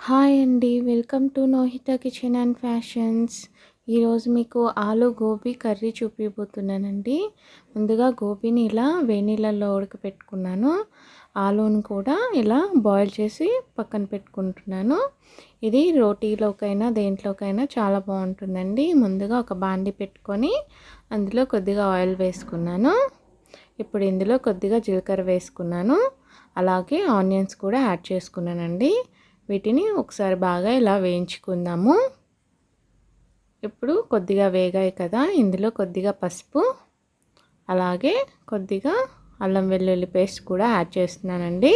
Hi అండి. Welcome to Nohitha kitchen and fashions. ఈరోజు మీకు ఆలు గోబీ కర్రీ చూపిపోతున్నానండి. ముందుగా గోబీని ఇలా వేడి నీళ్ళల్లో ఉడకపెట్టుకున్నాను. ఆలూని కూడా ఇలా బాయిల్ చేసి పక్కన పెట్టుకుంటున్నాను. ఇది రోటీలోకైనా దేంట్లోకైనా చాలా బాగుంటుందండి. ముందుగా ఒక బాండి పెట్టుకొని అందులో కొద్దిగా ఆయిల్ వేసుకున్నాను. ఇప్పుడు ఇందులో కొద్దిగా జీలకర్ర వేసుకున్నాను. అలాగే ఆనియన్స్ కూడా యాడ్ చేసుకున్నానండి. వీటిని ఒకసారి బాగా ఇలా వేయించుకుందాము. ఇప్పుడు కొద్దిగా వేగాయి కదా, ఇందులో కొద్దిగా పసుపు అలాగే కొద్దిగా అల్లం వెల్లుల్లి పేస్ట్ కూడా యాడ్ చేస్తున్నానండి.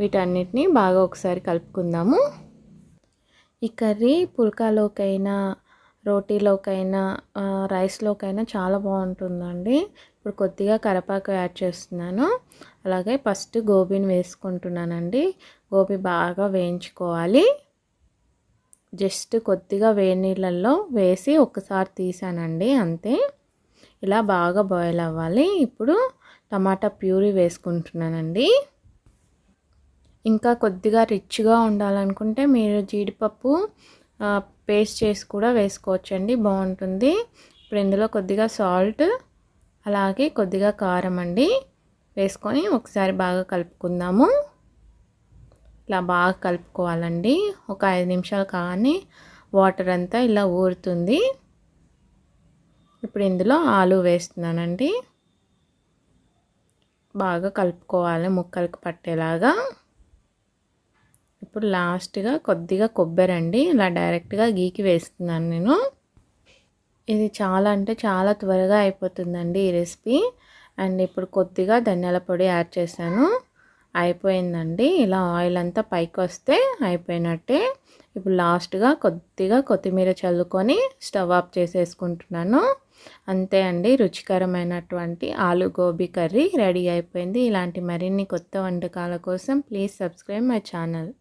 వీటన్నిటిని బాగా ఒకసారి కలుపుకుందాము. ఈ కర్రీ పుల్కాలోకైనా రోటీలోకైనా రైస్లోకైనా చాలా బాగుంటుందండి. ఇప్పుడు కొద్దిగా కరివేపాకు యాడ్ చేస్తున్నాను. అలాగే ఫస్ట్ గోబీని వేసుకుంటున్నానండి. గోబీ బాగా వేయించుకోవాలి. జస్ట్ కొద్దిగా వేడి నీళ్ళల్లో వేసి ఒకసారి తీసానండి, అంతే. ఇలా బాగా బాయిల్ అవ్వాలి. ఇప్పుడు టమాటా ప్యూరీ వేసుకుంటున్నానండి. ఇంకా కొద్దిగా రిచ్గా ఉండాలనుకుంటే మీరు జీడిపప్పు పేస్ట్ చేసి కూడా వేసుకోవచ్చండి, బాగుంటుంది. ఇప్పుడు ఇందులో కొద్దిగా సాల్ట్ అలాగే కొద్దిగా కారం అండి వేసుకొని ఒకసారి బాగా కలుపుకుందాము. ఇలా బాగా కలుపుకోవాలండి. ఒక 5 నిమిషాలు కానీ వాటర్ అంతా ఇలా ఊరుతుంది. ఇప్పుడు ఇందులో ఆలు వేస్తున్నానండి. బాగా కలుపుకోవాలి ముక్కలకు పట్టేలాగా. ఇప్పుడు లాస్ట్గా కొద్దిగా కొబ్బరి అండి ఇలా డైరెక్ట్గా గీకి వేస్తున్నాను నేను. ఇది చాలా అంటే చాలా త్వరగా అయిపోతుందండి ఈ రెసిపీ. అండ్ ఇప్పుడు కొద్దిగా ధనియాల పొడి యాడ్ చేశాను. అయిపోయిందండి. ఇలా ఆయిల్ అంతా పైకి వస్తే అయిపోయినట్టే. ఇప్పుడు లాస్ట్గా కొద్దిగా కొత్తిమీర చల్లుకొని స్టవ్ ఆఫ్ చేసేసుకుంటున్నాను. అంతే అండి, రుచికరమైనటువంటి ఆలు గోబీ కర్రీ రెడీ అయిపోయింది. ఇలాంటి మరిన్ని కొత్త వంటకాల కోసం ప్లీజ్ సబ్స్క్రైబ్ మై ఛానల్.